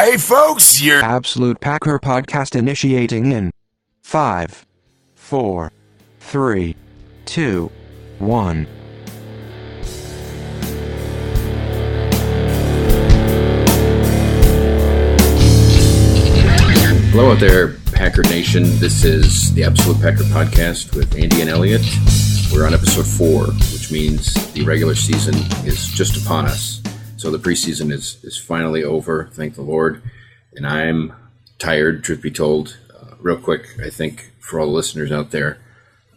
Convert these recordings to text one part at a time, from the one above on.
Hey folks, you're Absolute Packer podcast initiating in 5, 4, 3, 2, 1. Hello out there, Packer Nation. This is the Absolute Packer podcast with Andy and Elliot. We're on episode 4, which means the regular season is just upon us. So the preseason is finally over, thank the Lord. And I'm tired, truth be told. Real quick, I think for all the listeners out there,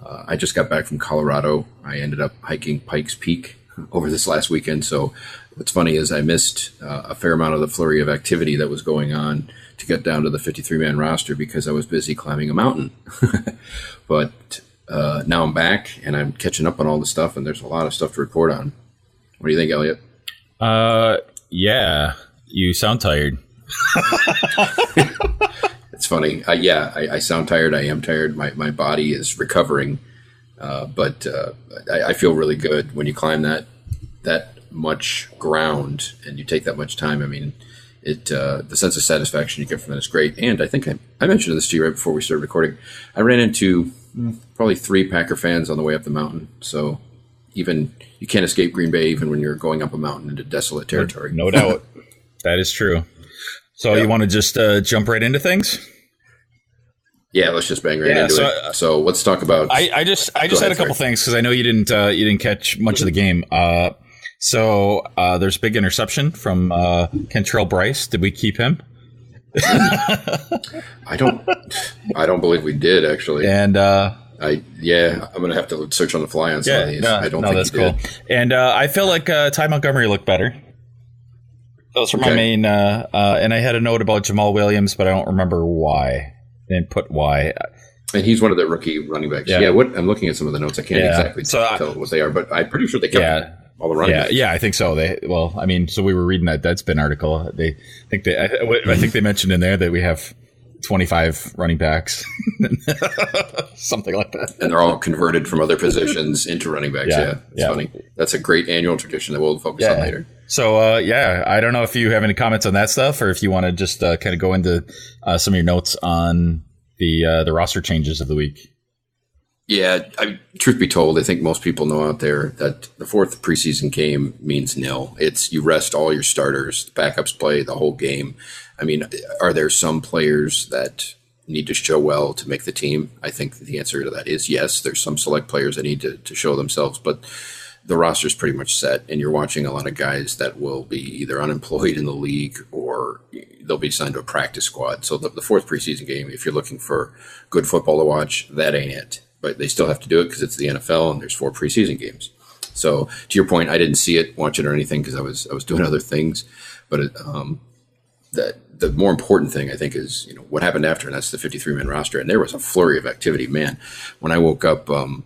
I just got back from Colorado. I ended up hiking Pikes Peak over this last weekend. So what's funny is I missed a fair amount of the flurry of activity that was going on to get down to the 53-man roster because I was busy climbing a mountain. But now I'm back and I'm catching up on all the stuff, and there's a lot of stuff to report on. What do you think, Elliot? Yeah, you sound tired. It's funny. I sound tired. I am tired. My body is recovering, but I feel really good when you climb that much ground and you take that much time. I mean, the sense of satisfaction you get from that is great. And I think I mentioned this to you right before we started recording. I ran into probably 3 Packer fans on the way up the mountain. So even you can't escape Green Bay even when you're going up a mountain into desolate territory. No doubt. That is true. So you want to just jump right into things? Yeah, let's just bang right into it. So let's talk about. I just had a couple things because I know you didn't catch much of the game. So there's a big interception from Kentrell Brice. Did we keep him? I don't believe we did actually. And I'm gonna have to search on the fly on some of these. I don't think that's he did. cool. And I feel like Ty Montgomery looked better. Those are my main. And I had a note about Jamal Williams, but I don't remember why. I didn't put why. And he's one of the rookie running backs. Yeah. I'm looking at some of the notes. I can't exactly tell what they are, but I'm pretty sure they kept all the running backs. Yeah, I think so. So we were reading that Deadspin article. I think they mentioned in there that we have 25 running backs, something like that. And they're all converted from other positions into running backs. Yeah, it's funny. That's a great annual tradition that we'll focus on later. So, I don't know if you have any comments on that stuff or if you want to just kind of go into some of your notes on the roster changes of the week. Yeah, truth be told, I think most people know out there that the 4th preseason game means nil. It's you rest all your starters, the backups play the whole game. I mean, are there some players that need to show well to make the team? I think the answer to that is yes. There's some select players that need to show themselves, but the roster is pretty much set, and you're watching a lot of guys that will be either unemployed in the league or they'll be signed to a practice squad. So the 4th preseason game, if you're looking for good football to watch, that ain't it. But they still have to do it because it's the NFL and there's 4 preseason games. So to your point, I didn't see it, watch it or anything because I was doing other things. But the more important thing I think is what happened after, and that's the 53-man roster. And there was a flurry of activity, man. When I woke up on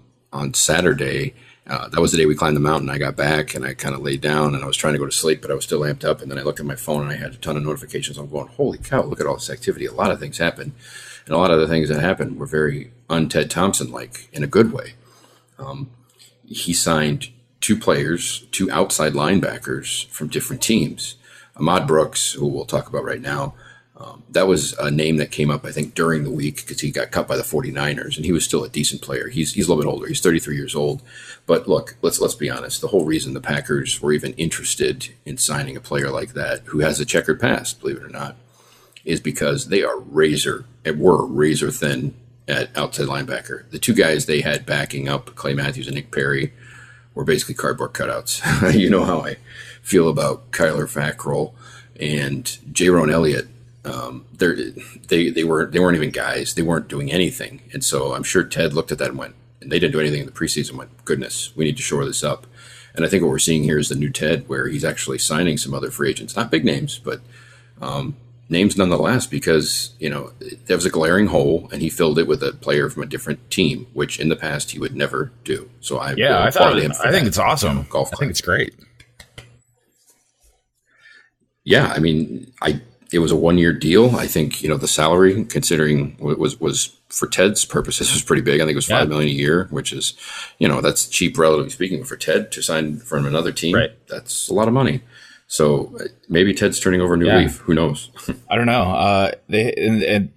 Saturday, that was the day we climbed the mountain. I got back and I kind of laid down and I was trying to go to sleep, but I was still amped up. And then I looked at my phone and I had a ton of notifications. I'm going, holy cow, look at all this activity. A lot of things happened. And a lot of the things that happened were very un-Ted Thompson-like in a good way. He signed 2 players, 2 outside linebackers from different teams. Ahmad Brooks, who we'll talk about right now, that was a name that came up, I think, during the week because he got cut by the 49ers, and he was still a decent player. He's a little bit older. He's 33 years old. But look, let's be honest. The whole reason the Packers were even interested in signing a player like that, who has a checkered past, believe it or not, is because they are razor thin at outside linebacker. The 2 guys they had backing up, Clay Matthews and Nick Perry, were basically cardboard cutouts. You know how I feel about Kyler Fackrell and Jaron Elliott. They weren't even guys. They weren't doing anything. And so I'm sure Ted looked at that and they didn't do anything in the preseason and went, goodness, we need to shore this up. And I think what we're seeing here is the new Ted, where he's actually signing some other free agents, not big names, but names nonetheless, because there was a glaring hole and he filled it with a player from a different team, which in the past he would never do. So I think it's awesome. Golf I think it's great. Yeah, I mean, it was a 1-year deal. I think the salary, considering was for Ted's purposes, was pretty big. I think it was $5 million a year, which is that's cheap relatively speaking. But for Ted to sign from another team, that's a lot of money. So maybe Ted's turning over a new leaf. Who knows? I don't know. I think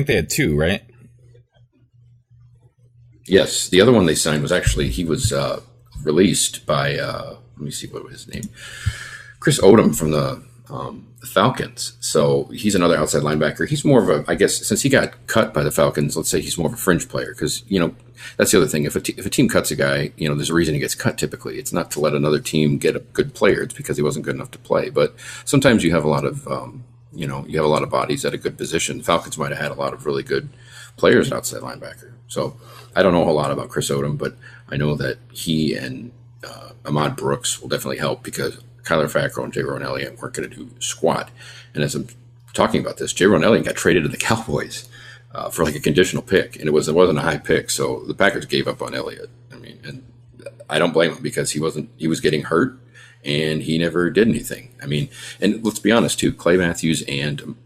they had two, right? Yes, the other one they signed was actually he was released by let me see what was his name, Chris Odom from the Falcons. So he's another outside linebacker. He's more of a, I guess, since he got cut by the Falcons, let's say he's more of a fringe player because that's the other thing. If a team cuts a guy, there's a reason he gets cut. Typically, it's not to let another team get a good player. It's because he wasn't good enough to play. But sometimes you have a lot of you have a lot of bodies at a good position. The Falcons might have had a lot of really good players at outside linebacker. So I don't know a whole lot about Chris Odom, but I know that he and Ahmad Brooks will definitely help because Kyler Fackrell and Jayrone Elliott weren't going to do squat. And as I'm talking about this, Jayrone Elliott got traded to the Cowboys for like a conditional pick, and it wasn't a high pick, so the Packers gave up on Elliott. I mean, and I don't blame him because he was getting hurt, and he never did anything. I mean, and let's be honest too, Clay Matthews and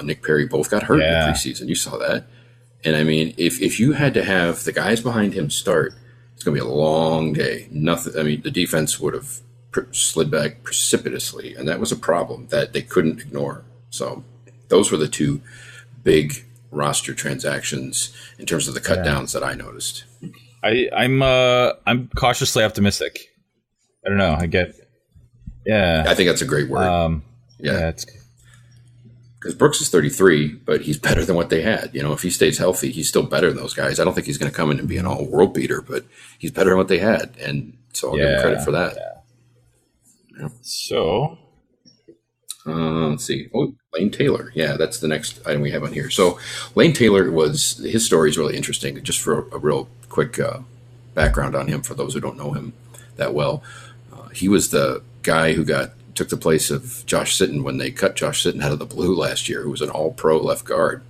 Nick Perry both got hurt in the preseason. You saw that. And I mean, if you had to have the guys behind him start, it's going to be a long day. Nothing. I mean, the defense would have slid back precipitously, and that was a problem that they couldn't ignore. So those were the two big roster transactions in terms of the cut downs that I noticed. I'm cautiously optimistic. I don't know. I think that's a great word. It's because Brooks is 33, but he's better than what they had. If he stays healthy, he's still better than those guys. I don't think he's going to come in and be an all-world beater, but he's better than what they had, and so I'll give him credit for that. Yeah. So, let's see. Oh, Lane Taylor. Yeah, that's the next item we have on here. So, Lane Taylor his story is really interesting. Just for a real quick background on him, for those who don't know him that well, he was the guy who took the place of Josh Sitton when they cut Josh Sitton out of the blue last year, who was an all-pro left guard.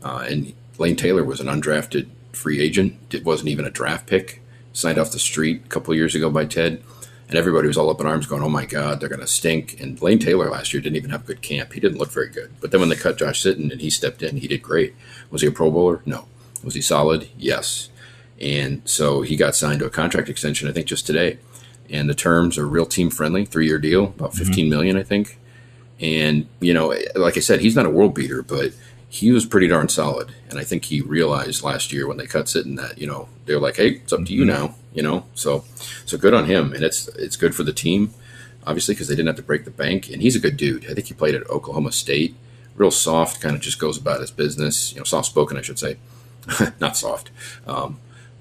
And Lane Taylor was an undrafted free agent. It wasn't even a draft pick. Signed off the street a couple years ago by Ted. And everybody was all up in arms going, oh, my God, they're going to stink. And Lane Taylor last year didn't even have a good camp. He didn't look very good. But then when they cut Josh Sitton and he stepped in, he did great. Was he a Pro Bowler? No. Was he solid? Yes. And so he got signed to a contract extension, I think, just today. And the terms are real team friendly, 3-year deal, about $15 million, I think. And, like I said, he's not a world beater, but he was pretty darn solid. And I think he realized last year when they cut Sitton that, they're like, hey, it's up to you now, So good on him. And it's good for the team, obviously, because they didn't have to break the bank. And he's a good dude. I think he played at Oklahoma State. Real soft, kind of just goes about his business, soft-spoken, I should say. Not soft.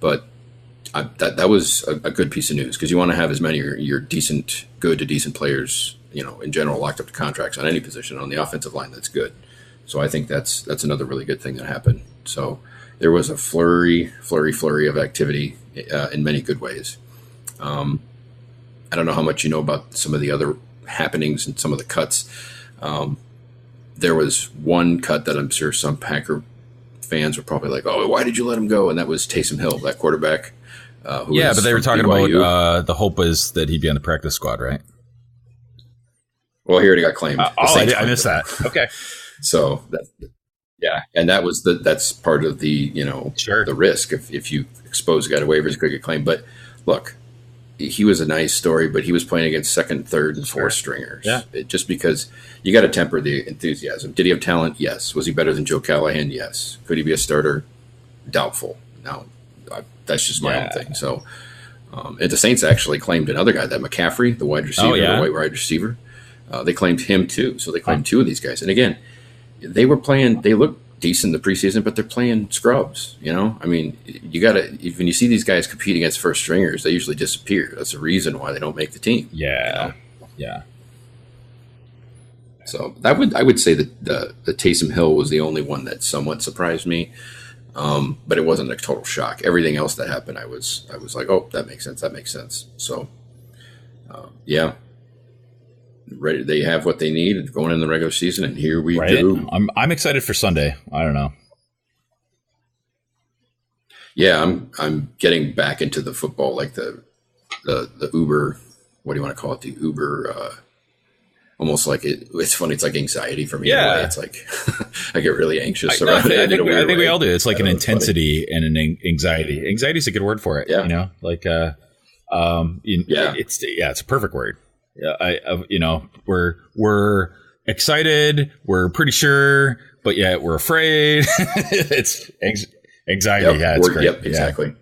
But that was a good piece of news because you want to have as many of your good to decent players, in general, locked up to contracts on any position on the offensive line. That's good. So I think that's another really good thing that happened. So there was a flurry of activity in many good ways. I don't know how much you know about some of the other happenings and some of the cuts. There was one cut that I'm sure some Packer fans were probably like, oh, why did you let him go? And that was Taysom Hill, that quarterback. But they were talking about the hope was that he'd be on the practice squad, right? Well, he already got claimed. I missed that. Okay. So, and that's part of the, the risk. If you expose a guy to waivers, he could get claimed. But look, he was a nice story, but he was playing against second, third, and fourth stringers. Yeah. Just because you got to temper the enthusiasm. Did he have talent? Yes. Was he better than Joe Callahan? Yes. Could he be a starter? Doubtful. No. That's just my own thing. So, and the Saints actually claimed another guy, that McCaffrey, the wide receiver, the white wide receiver. They claimed him too. So they claimed two of these guys. And again, they looked decent in the preseason, but they're playing scrubs. I mean, you got to, when you see these guys compete against first stringers, they usually disappear. That's the reason why they don't make the team. Yeah. Yeah. So I would say that the Taysom Hill was the only one that somewhat surprised me. But it wasn't a total shock. Everything else that happened, I was like, oh, that makes sense. So, ready. They have what they need going in the regular season, and here we do. I'm excited for Sunday. I don't know. Yeah, I'm getting back into the football, like the Uber. What do you want to call it? The Uber. Almost like it's funny. It's like anxiety for me. Yeah, in a way. It's like I get really anxious around it. I think we all do. It's like an intensity and an anxiety. Anxiety is a good word for it. Yeah. It's a perfect word. we're excited, we're pretty sure, but yet we're afraid. It's anxiety. Yeah, it's great. Yep, exactly. Yeah.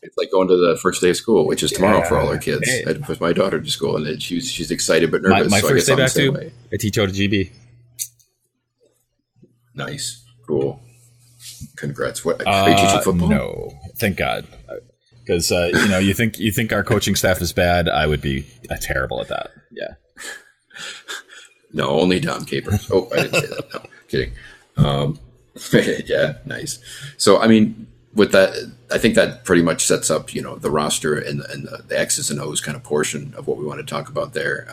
It's like going to the first day of school, which is tomorrow for all our kids. Hey. I had to put my daughter to school, and she's excited but nervous. My first day back too. I teach OTGB. Nice, cool. Congrats. What are you teaching football? No, thank God. Because you think our coaching staff is bad. I would be terrible at that. Yeah. No, only Dom Capers. Oh, I didn't say that. No, kidding. Yeah, nice. So, I mean, with that, I think that pretty much sets up, the roster and the X's and O's kind of portion of what we want to talk about there.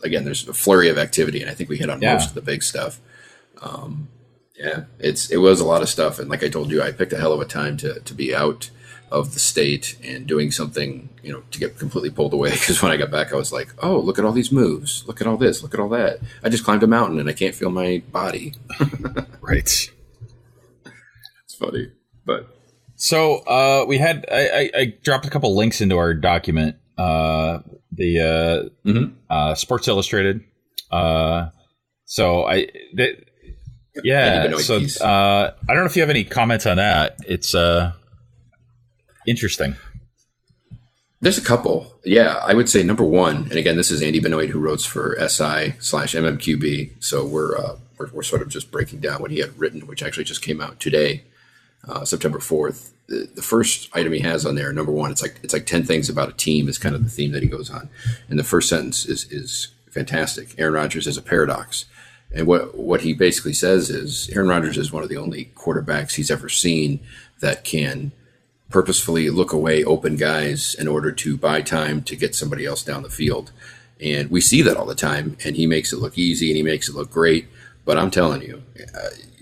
Again, there's a flurry of activity, and I think we hit on most of the big stuff. It was a lot of stuff, and like I told you, I picked a hell of a time to be out of the state and doing something, to get completely pulled away. Because when I got back, I was like, oh, look at all these moves. Look at all this. Look at all that. I just climbed a mountain and I can't feel my body. Right. It's funny. But so we had, I dropped a couple links into our document, Sports Illustrated. I don't know if you have any comments on that. It's, interesting. There's a couple. Yeah, I would say number one, and again, this is Andy Benoit, who wrote for SI/MMQB. So we're sort of just breaking down what he had written, which actually just came out today, September 4th. The first item he has on there, number one, it's like 10 things about a team is kind of the theme that he goes on. And the first sentence is fantastic. Aaron Rodgers is a paradox. And what he basically says is Aaron Rodgers is one of the only quarterbacks he's ever seen that can purposefully look away open guys in order to buy time to get somebody else down the field. And we see that all the time, and he makes it look easy and he makes it look great. But I'm telling you,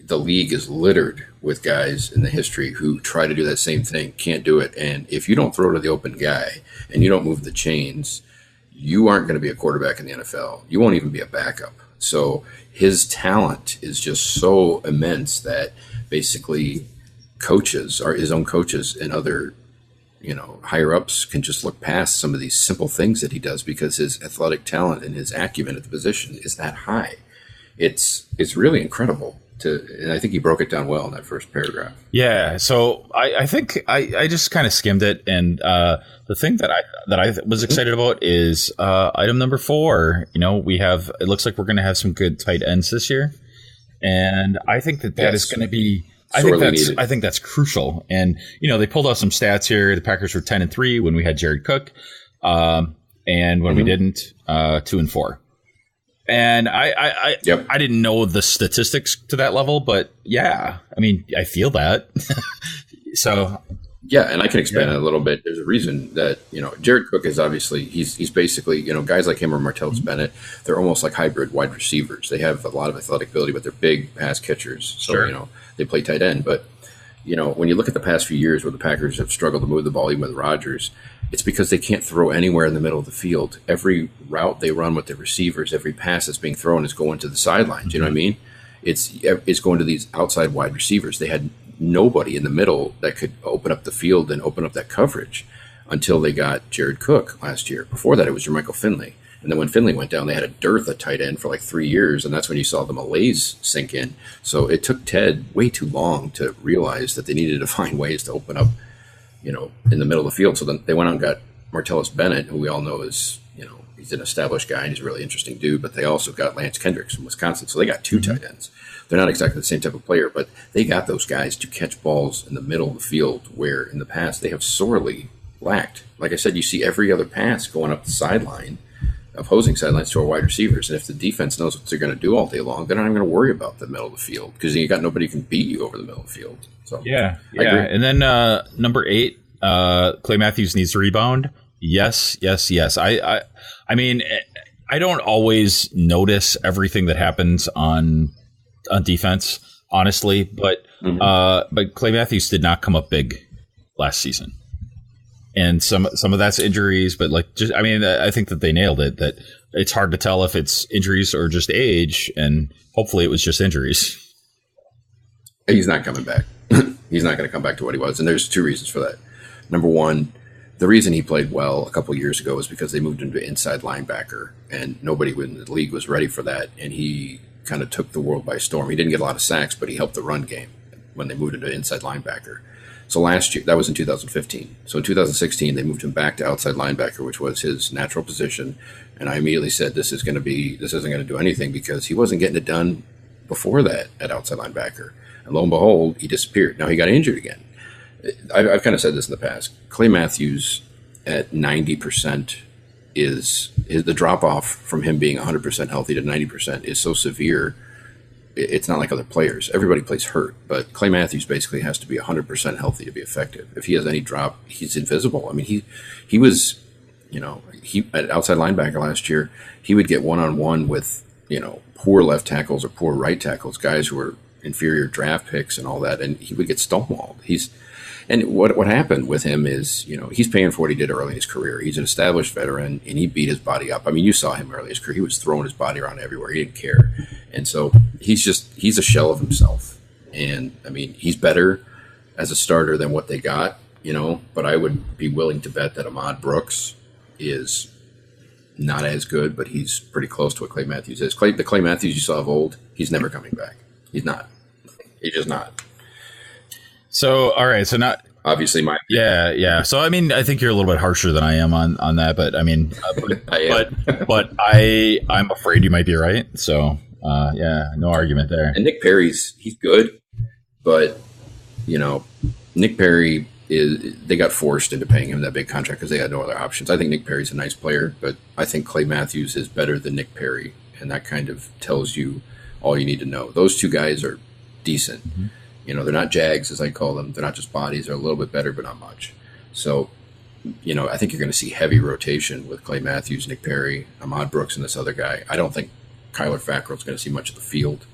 the league is littered with guys in the history who try to do that same thing, can't do it. And if you don't throw to the open guy and you don't move the chains, you aren't going to be a quarterback in the NFL. You won't even be a backup. So his talent is just so immense that basically his own coaches and other, higher ups can just look past some of these simple things that he does because his athletic talent and his acumen at the position is that high. It's really incredible. And I think he broke it down well in that first paragraph. Yeah. So I think I just kind of skimmed it, and the thing that I was excited about is item number 4. It looks like we're going to have some good tight ends this year, and I think that is going to be. I think that's crucial. And, they pulled out some stats here. The Packers were 10-3 when we had Jared Cook. And when we didn't, 2-4. And I didn't know the statistics to that level, but yeah, I feel that. So. Yeah. And I can expand on it a little bit. There's a reason that, Jared Cook is obviously, he's basically, guys like him or Martellus Bennett, they're almost like hybrid wide receivers. They have a lot of athletic ability, but they're big pass catchers. So, sure. They play tight end. But, when you look at the past few years where the Packers have struggled to move the ball, even with Rodgers, it's because they can't throw anywhere in the middle of the field. Every route they run with the receivers, every pass that's being thrown is going to the sidelines. You know what I mean? It's going to these outside wide receivers. They had nobody in the middle that could open up the field and open up that coverage until they got Jared Cook last year. Before that, it was Jermichael Finley. And then when Finley went down, they had a dearth at tight end for like 3 years, and that's when you saw the malaise sink in. So it took Ted way too long to realize that they needed to find ways to open up, in the middle of the field. So then they went out and got Martellus Bennett, who we all know is, he's an established guy and he's a really interesting dude, but they also got Lance Kendricks from Wisconsin. So they got 2 tight ends. They're not exactly the same type of player, but they got those guys to catch balls in the middle of the field where in the past they have sorely lacked. Like I said, you see every other pass going up the sideline, opposing sidelines to our wide receivers. And if the defense knows what they're going to do all day long, they're not even going to worry about the middle of the field because you got nobody who can beat you over the middle of the field. So yeah. And then number 8, Clay Matthews needs to rebound. Yes. I don't always notice everything that happens on defense, honestly, but Clay Matthews did not come up big last season. And some of that's injuries, but I think that they nailed it, that it's hard to tell if it's injuries or just age, and hopefully it was just injuries. He's not coming back. He's not going to come back to what he was. And there's 2 reasons for that. Number one, the reason he played well a couple years ago was because they moved him to inside linebacker, and nobody in the league was ready for that. And he kind of took the world by storm. He didn't get a lot of sacks, but he helped the run game when they moved him to inside linebacker. So last year, that was in 2015. So in 2016, they moved him back to outside linebacker, which was his natural position. And I immediately said, this isn't going to do anything, because he wasn't getting it done before that at outside linebacker. And lo and behold, he disappeared. Now he got injured again. I've kind of said this in the past. Clay Matthews at 90% is the drop off from him being 100% healthy to 90% is so severe. It's not like other players. Everybody plays hurt, but Clay Matthews basically has to be 100% healthy to be effective. If he has any drop, he's invisible. I mean, he was, he at outside linebacker last year, he would get one-on-one with, poor left tackles or poor right tackles, guys who were inferior draft picks and all that, and he would get stonewalled. And what happened with him is, he's paying for what he did early in his career. He's an established veteran, and he beat his body up. I mean, you saw him early in his career. He was throwing his body around everywhere. He didn't care. And so he's a shell of himself. And, I mean, he's better as a starter than what they got, but I would be willing to bet that Ahmad Brooks is not as good, but he's pretty close to what Clay Matthews is. The Clay Matthews you saw of old, he's never coming back. He's not. He's just not. So, all right. So not obviously my yeah. So I mean, I think you're a little bit harsher than I am on that, but I mean, but I'm afraid you might be right. So no argument there. And Nick Perry's he's good, but Nick Perry they got forced into paying him that big contract because they had no other options. I think Nick Perry's a nice player, but I think Clay Matthews is better than Nick Perry, and that kind of tells you all you need to know. Those two guys are decent. Mm-hmm. They're not Jags, as I call them. They're not just bodies. They're a little bit better, but not much. So, I think you're going to see heavy rotation with Clay Matthews, Nick Perry, Ahmad Brooks, and this other guy. I don't think Kyler Fackrell's going to see much of the field.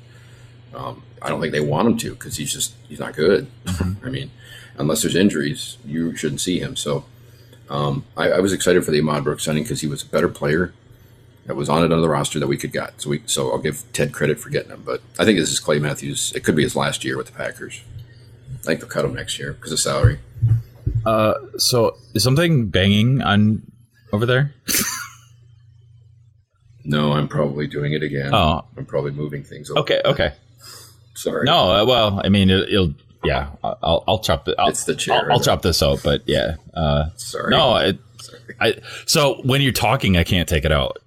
I don't think they want him to because he's not good. I mean, unless there's injuries, you shouldn't see him. So I was excited for the Ahmad Brooks signing because he was a better player that was on another roster that we could got. So I'll give Ted credit for getting him. But I think this is Clay Matthews. It could be his last year with the Packers. I think they'll cut him next year because of salary. So is something banging on over there? No, I'm probably doing it again. Oh. I'm probably moving things over. Okay. Sorry. No, well, I mean, it'll yeah, I'll chop it. It's the chair. I'll chop this out, but yeah. Sorry. No, so when you're talking, I can't take it out.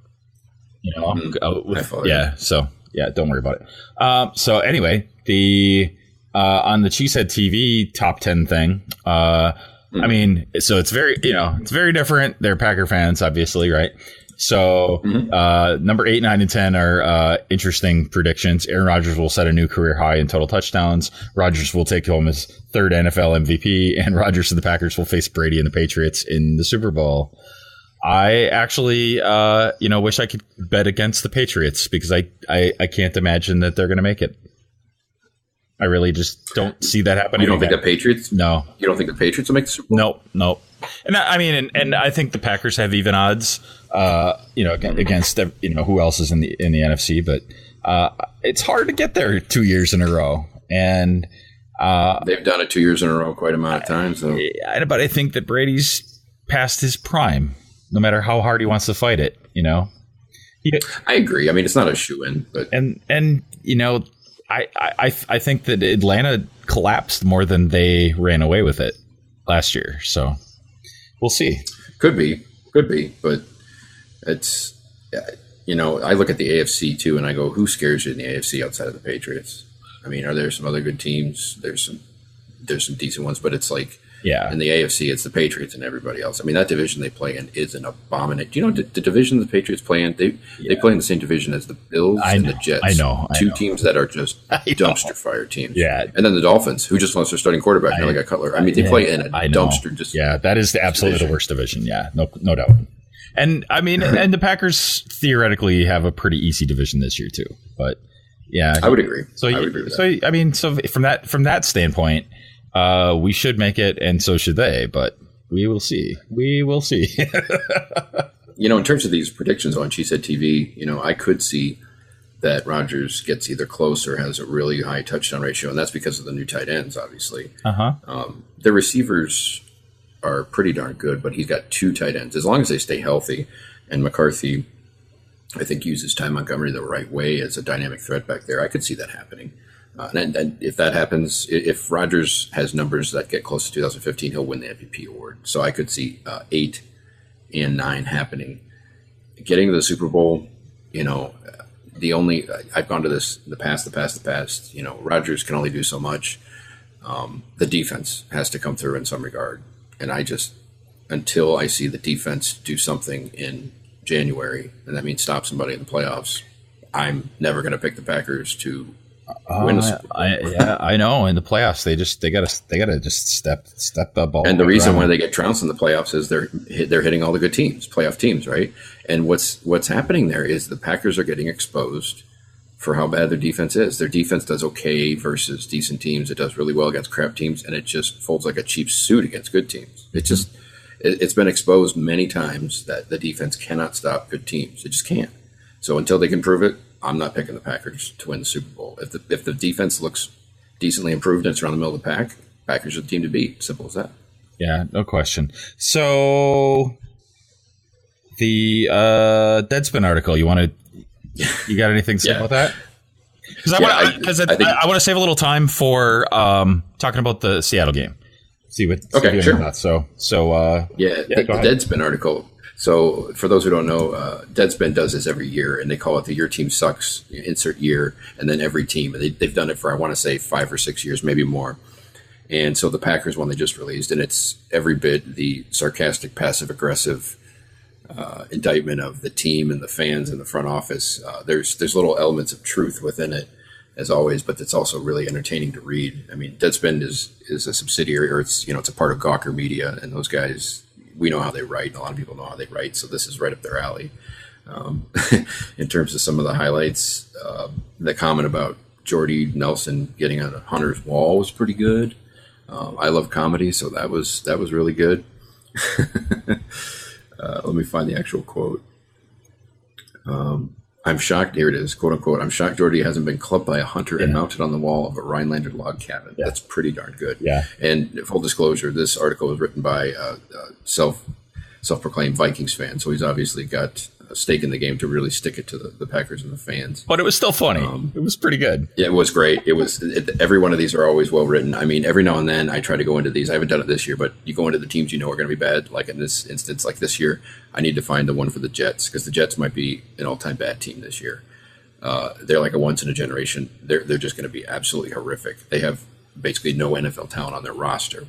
So don't worry about it. So anyway, the on the Cheesehead TV top 10 thing, I mean, so it's very, it's very different. They're Packer fans, obviously, right? So number 8, 9, and 10 are interesting predictions. Aaron Rodgers will set a new career high in total touchdowns. Rodgers will take home his 3rd NFL MVP, and Rodgers and the Packers will face Brady and the Patriots in the Super Bowl. I actually, wish I could bet against the Patriots because I can't imagine that they're going to make it. I really just don't see that happening. You don't think the Patriots? No. You don't think the Patriots will make the Super Bowl? No. And I mean, and I think the Packers have even odds, against who else is in the NFC. But it's hard to get there 2 years in a row, and they've done it 2 years in a row quite a amount of times. So. But I think that Brady's past his prime. No matter how hard he wants to fight it, I agree. I mean, it's not a shoe-in, but I think that Atlanta collapsed more than they ran away with it last year. So we'll see. Could be, but it's I look at the AFC too, and I go, who scares you in the AFC outside of the Patriots? I mean, are there some other good teams? There's some decent ones, but it's like. Yeah. In the AFC, it's the Patriots and everybody else. I mean, that division they play in is an abomination. Do you know the division the Patriots play in? They play in the same division as the Bills and the Jets. I know. Two teams that are just dumpster fire teams. Yeah. And then the Dolphins, who just lost their starting quarterback, now they got Cutler. I mean, they play in a dumpster. That is absolutely the worst division. Yeah, no doubt. And I mean, and the Packers theoretically have a pretty easy division this year too. But yeah, I would agree. So I would agree with that. I mean, so from that standpoint. We should make it, and so should they, but we will see. In terms of these predictions on Cheesehead TV, I could see that Rodgers gets either close or has a really high touchdown ratio, and that's because of the new tight ends, obviously. Uh-huh. The receivers, are pretty darn good, but he's got 2 tight ends. As long as they stay healthy, and McCarthy, I think, uses Ty Montgomery the right way as a dynamic threat back there, I could see that happening. And if that happens, if Rodgers has numbers that get close to 2015, he'll win the MVP award. So I could see 8 and 9 happening. Getting to the Super Bowl, I've gone to this in the past. Rodgers can only do so much. The defense has to come through in some regard. And until I see the defense do something in January, and that means stop somebody in the playoffs, I'm never going to pick the Packers to win the Super Bowl. I know. In the playoffs, they gotta just step the ball. And the reason why they get trounced in the playoffs is they're hitting all the good teams, playoff teams, right? And what's happening there is the Packers are getting exposed for how bad their defense is. Their defense does okay versus decent teams. It does really well against crap teams, and it just folds like a cheap suit against good teams. It's been exposed many times that the defense cannot stop good teams. It just can't. So until they can prove it, I'm not picking the Packers to win the Super Bowl. If the defense looks decently improved and it's around the middle of the pack, Packers are the team to beat. Simple as that. Yeah, no question. So the Deadspin article, you got anything to say about that? Because I want to save a little time for talking about the Seattle game. See what sure. Thoughts. The Deadspin article. So for those who don't know, Deadspin does this every year, and they call it the Your Team Sucks, insert year, and then every team. And they've done it for, I want to say, 5 or 6 years, maybe more. And so the Packers one they just released, and it's every bit the sarcastic, passive-aggressive indictment of the team and the fans and the front office. There's little elements of truth within it, as always, but it's also really entertaining to read. I mean, Deadspin is a subsidiary, or it's a part of Gawker Media, and those guys, we know how they write, and a lot of people know how they write, so this is right up their alley. In terms of some of the highlights, the comment about Jordy Nelson getting on Hunter's wall was pretty good. I love comedy, so that was really good. Let me find the actual quote. I'm shocked. Here it is, quote unquote. I'm shocked Jordy hasn't been clubbed by a hunter and mounted on the wall of a Rhinelander log cabin. Yeah. That's pretty darn good. Yeah. And full disclosure, this article was written by a self-proclaimed Vikings fan, so he's obviously got a stake in the game to really stick it to the Packers and the fans. But it was still funny. It was pretty good. Yeah, it was great. Every one of these are always well written. I mean, every now and then I try to go into these. I haven't done it this year, but you go into the teams are going to be bad. Like in this instance, like this year, I need to find the one for the Jets, because the Jets might be an all-time bad team this year. They're like a once in a generation. They're just going to be absolutely horrific. They have basically no NFL talent on their roster.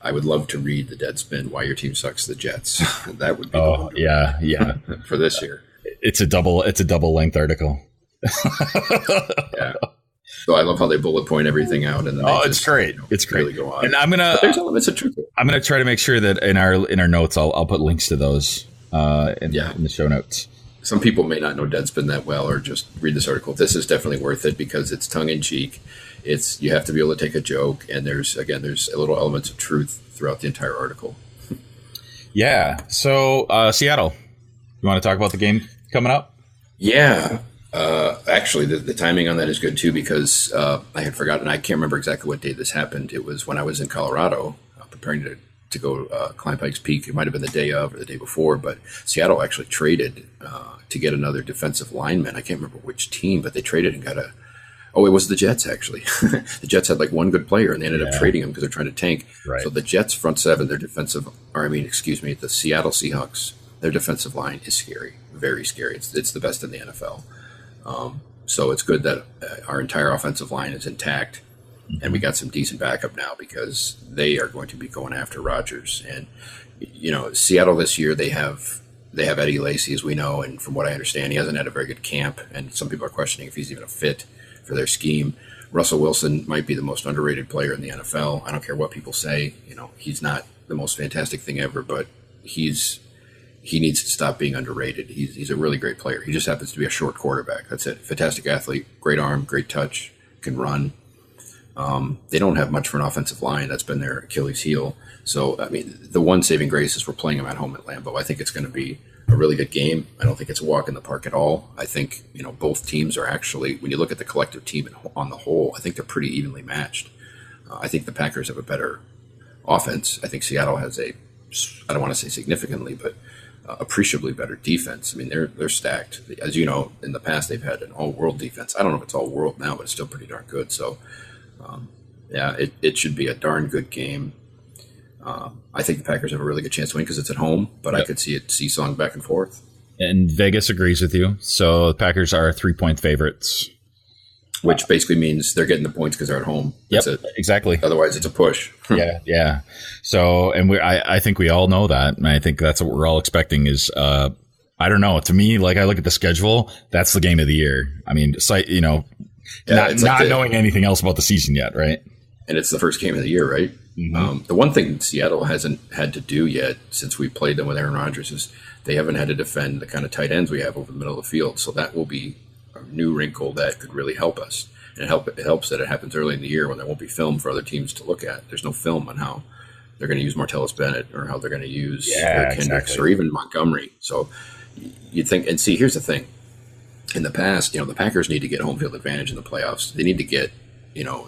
I would love to read the Deadspin Why Your Team Sucks, the Jets. That would be yeah for this year. It's a double length article. Yeah. So I love how they bullet point everything out, and then it's great. It's great. Really go on. And there's elements of truth. I'm gonna try to make sure that in our notes I'll put links to those in the show notes. Some people may not know Deadspin that well, or just read this article. This is definitely worth it because it's tongue in cheek. You have to be able to take a joke, and there's a little elements of truth throughout the entire article. Yeah. So Seattle, you want to talk about the game coming up? Yeah. Actually, the timing on that is good too, because I had forgotten. I can't remember exactly what day this happened. It was when I was in Colorado preparing to go climb Pikes Peak. It might have been the day of or the day before, but Seattle actually traded to get another defensive lineman. I can't remember which team, but they traded and got it was the Jets, actually. The Jets had like one good player, and they ended up trading him because they're trying to tank. Right. So the Jets front seven, the Seattle Seahawks, their defensive line is scary, very scary. It's the best in the NFL. So it's good that our entire offensive line is intact, and we got some decent backup now because they are going to be going after Rodgers. And Seattle this year, they have Eddie Lacy, as we know, and from what I understand, he hasn't had a very good camp, and some people are questioning if he's even a fit for their scheme. Russell Wilson might be the most underrated player in the NFL. I don't care what people say. He's not the most fantastic thing ever, but he needs to stop being underrated. He's a really great player. He just happens to be a short quarterback. That's it. Fantastic athlete, great arm, great touch, can run. They don't have much for an offensive line. That's been their Achilles heel. So, I mean, the one saving grace is we're playing them at home at Lambeau. I think it's going to be a really good game. I don't think it's a walk in the park at all. I think, both teams are actually, when you look at the collective team on the whole, I think they're pretty evenly matched. I think the Packers have a better offense. I think Seattle has I don't want to say significantly, but appreciably better defense. I mean, they're stacked. As you know, in the past they've had an all-world defense. I don't know if it's all-world now, but it's still pretty darn good. So, yeah, it should be a darn good game. I think the Packers have a really good chance to win because it's at home, but I could see it seesawing back and forth. And Vegas agrees with you. So the Packers are 3-point favorites. Which basically means they're getting the points because they're at home. Yep, exactly. Otherwise, it's a push. Yeah. So, and I think we all know that. And I think that's what we're all expecting is, I don't know. To me, like I look at the schedule, that's the game of the year. I mean, not knowing anything else about the season yet, right? And it's the first game of the year, right? Mm-hmm. The one thing Seattle hasn't had to do yet since we played them with Aaron Rodgers is they haven't had to defend the kind of tight ends we have over the middle of the field. So that will be a new wrinkle that could really help us. And it helps that it happens early in the year when there won't be film for other teams to look at. There's no film on how they're going to use Martellus Bennett or how they're going to use Eric Kendricks or even Montgomery. So you'd think, and see, here's the thing. In the past, the Packers need to get home field advantage in the playoffs. They need to get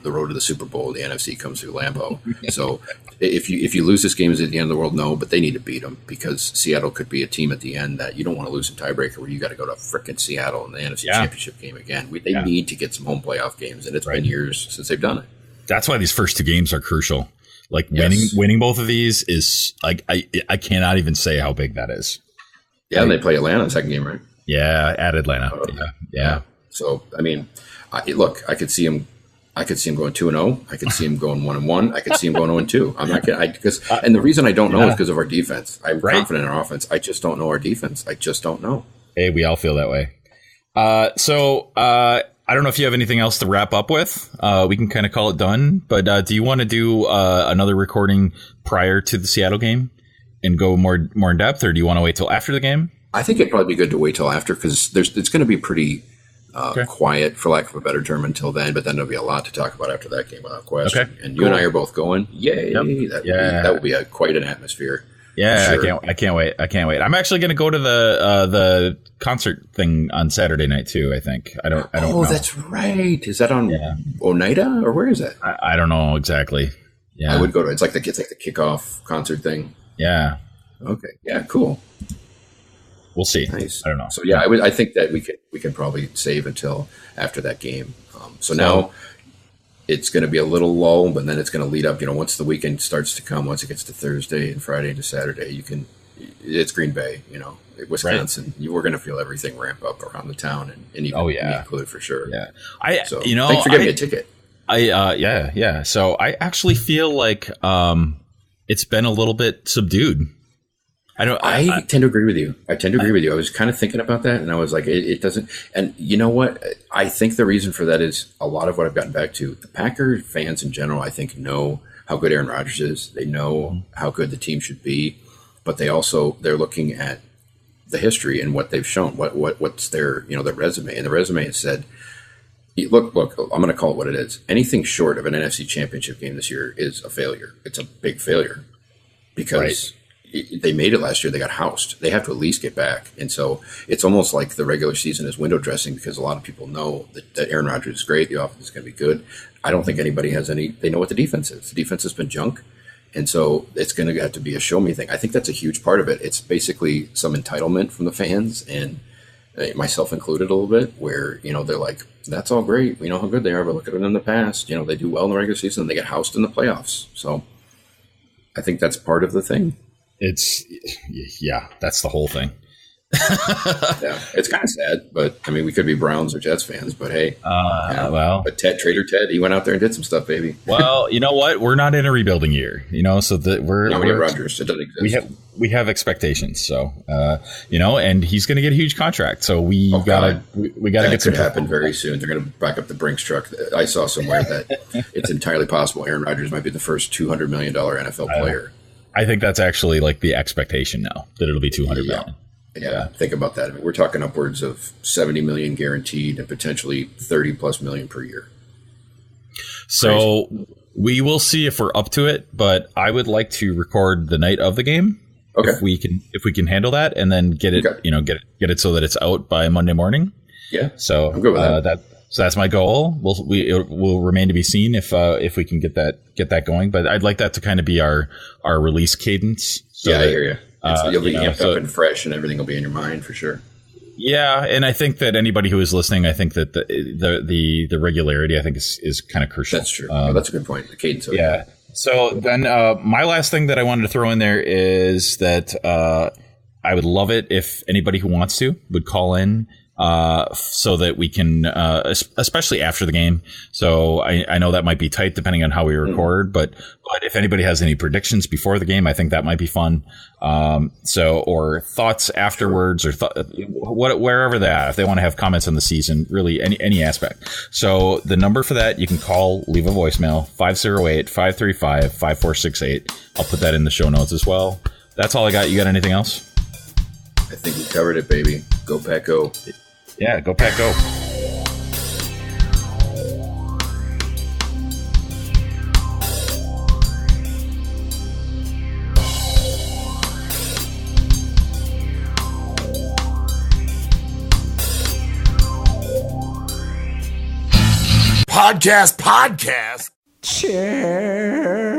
the road to the Super Bowl. The NFC comes through Lambeau. So if you lose this game, is it the end of the world? No, but they need to beat them because Seattle could be a team at the end that you don't want to lose in tiebreaker where you got to go to frickin' Seattle in the NFC Championship game again. They need to get some home playoff games, and it's been years since they've done it. That's why these first two games are crucial. Like winning both of these is like I cannot even say how big that is. Yeah, and they play Atlanta in the second game, right? Yeah, at Atlanta. Yeah. So I mean, I could see him. I could see him going 2-0. I could see him going 1-1. I could see him going 0-2. I'm not kidding. And the reason I don't know is because of our defense. I'm confident in our offense. I just don't know our defense. I just don't know. Hey, we all feel that way. So I don't know if you have anything else to wrap up with. We can kind of call it done. But do you want to do another recording prior to the Seattle game and go more in depth, or do you want to wait till after the game? I think it'd probably be good to wait till after because it's going to be pretty quiet, for lack of a better term, until then. But then there'll be a lot to talk about after that game, without question. Okay, and you and I are both going. Yay! Yep. That would be quite an atmosphere. Yeah, sure. I can't wait. I'm actually going to go to the concert thing on Saturday night too. I think. I don't know. Oh, that's right. Is that on Oneida or where is that? I don't know exactly. Yeah, I would go to. It's like the kickoff concert thing. Yeah. Okay. Yeah. Cool. We'll see. Nice. I don't know. So yeah, I think that we can probably save until after that game. So now it's going to be a little lull, but then it's going to lead up. Once the weekend starts to come, once it gets to Thursday and Friday to Saturday, it's Green Bay. Wisconsin. Right. We're going to feel everything ramp up around the town, and even me included for sure. Yeah. Thanks for giving me a ticket. Yeah. So I actually feel like it's been a little bit subdued. I tend to agree with you. I was kind of thinking about that, and I was like, it doesn't. And you know what? I think the reason for that is a lot of what I've gotten back to. The Packers fans in general, I think, know how good Aaron Rodgers is. They know how good the team should be, but they're looking at the history and what they've shown. What's their their resume, and the resume has said, look. I'm going to call it what it is. Anything short of an NFC Championship game this year is a failure. It's a big failure because. Right. They made it last year. They got housed. They have to at least get back. And so it's almost like the regular season is window dressing because a lot of people know that Aaron Rodgers is great. The offense is going to be good. I don't think anybody has they know what the defense is. The defense has been junk. And so it's going to have to be a show me thing. I think that's a huge part of it. It's basically some entitlement from the fans and myself included a little bit where, they're like, that's all great. We know how good they are, but look at them in the past. They do well in the regular season and they get housed in the playoffs. So I think that's part of the thing. That's the whole thing. Yeah, it's kind of sad, but I mean, we could be Browns or Jets fans, but hey, but Trader Ted, he went out there and did some stuff, baby. Well, you know what? We're not in a rebuilding year, so that we're Rodgers. It doesn't exist. We have expectations, so and he's going to get a huge contract, so we gotta get some. Could happen very soon. They're going to back up the Brinks truck. I saw somewhere that it's entirely possible Aaron Rodgers might be the first $200 million NFL player. I think that's actually like the expectation now that it'll be $200 million. Yeah, think about that. I mean, we're talking upwards of $70 million guaranteed and potentially $30+ million per year. So we will see if we're up to it, but I would like to record the night of the game. Okay. If we can handle that and then get it, get it so that it's out by Monday morning. Yeah. So I'm good with that. So that's my goal. It will remain to be seen if we can get that going. But I'd like that to kind of be our release cadence. So I hear you. You'll be amped so, up and fresh, and everything will be in your mind for sure. Yeah, and I think that anybody who is listening, I think that the regularity, I think is kind of crucial. That's true. That's a good point. The cadence. Yeah. So then, my last thing that I wanted to throw in there is that I would love it if anybody who wants to would call in. So that we can, especially after the game. So I know that might be tight depending on how we record, but if anybody has any predictions before the game, I think that might be fun. Or thoughts afterwards, or wherever that, if they want to have comments on the season, really any aspect. So the number for that, you can call, leave a voicemail, 508-535-5468. I'll put that in the show notes as well. That's all I got. You got anything else? I think we covered it, baby. Go Pack Go. Yeah, go Pack Go. Podcast. Chair.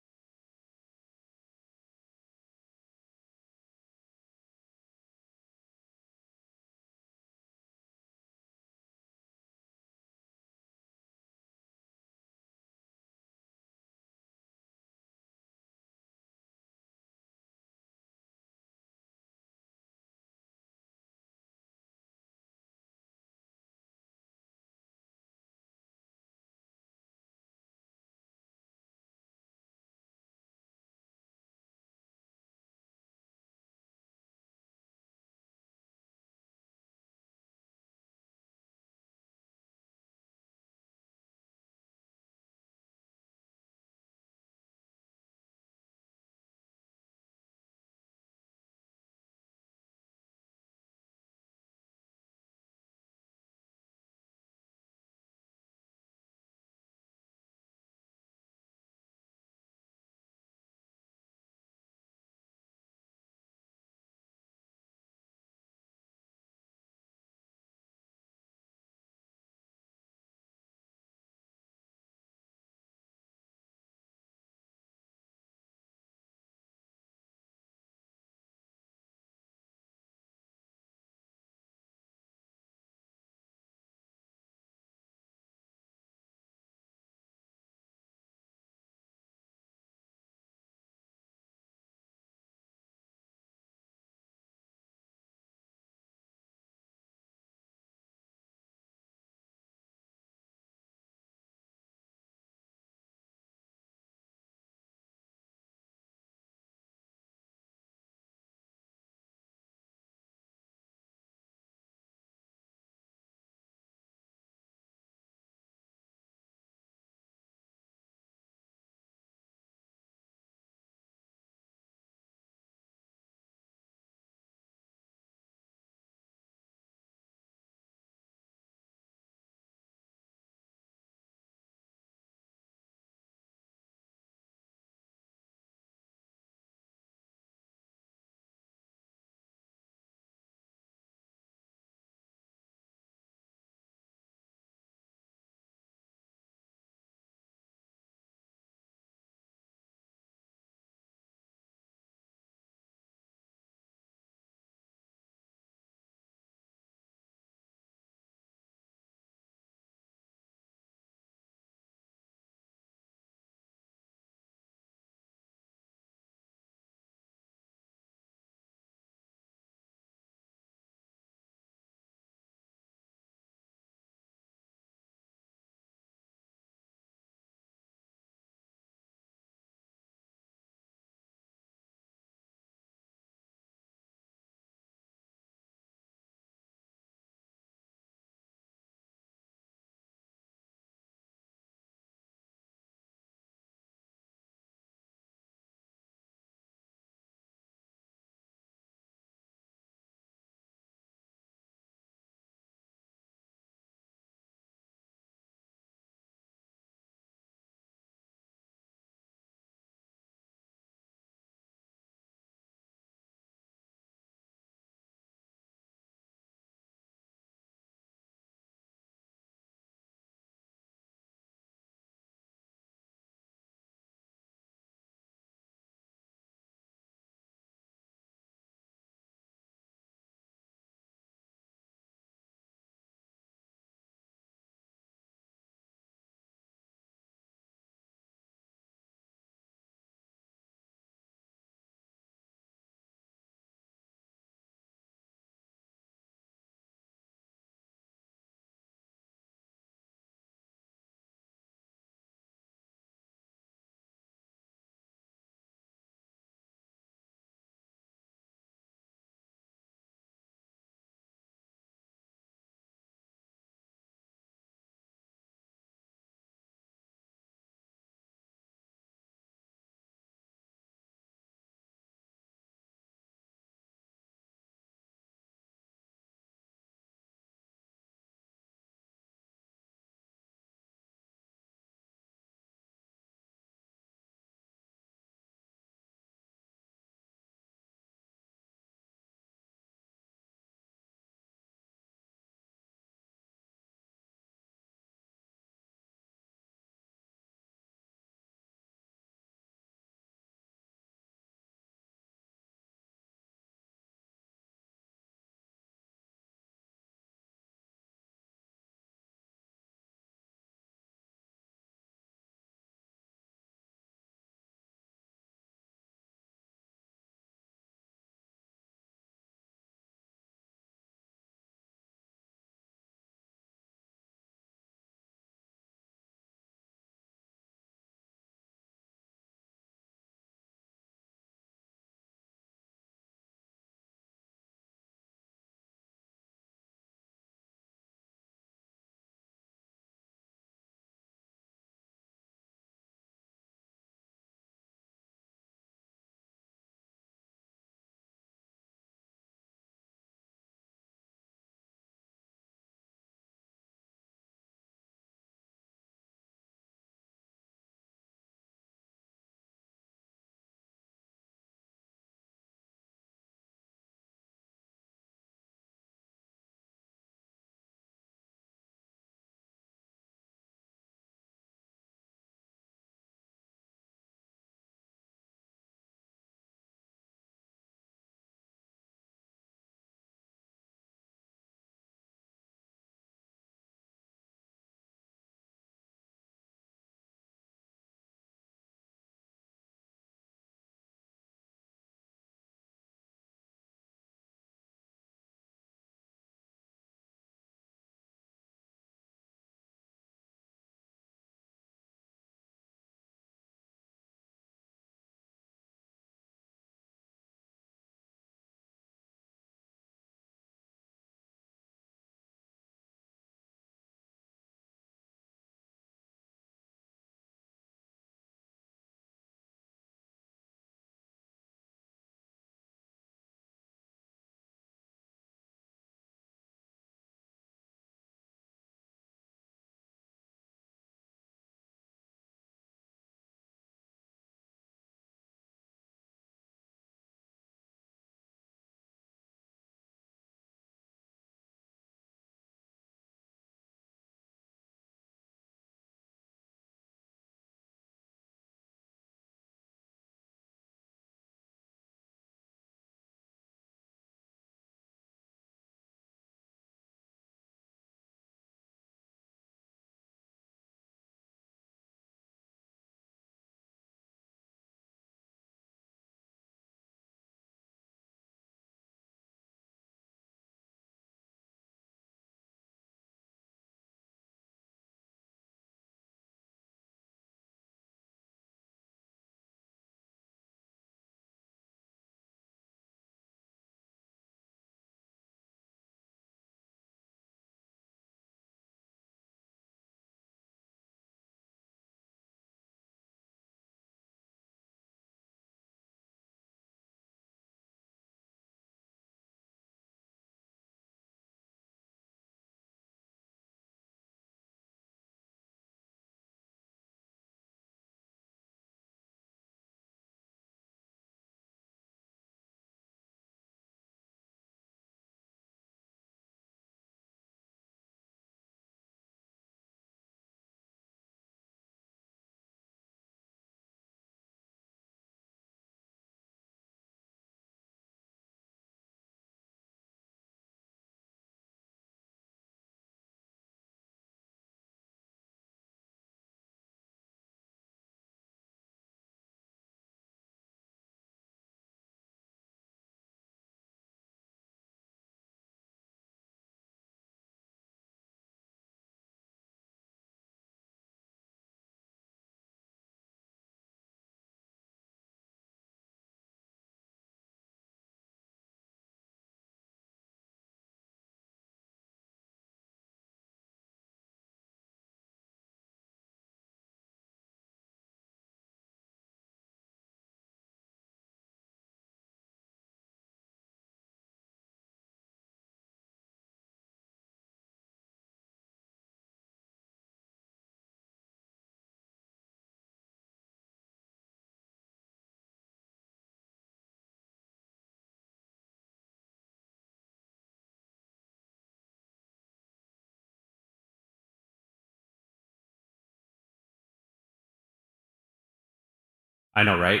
I know, right?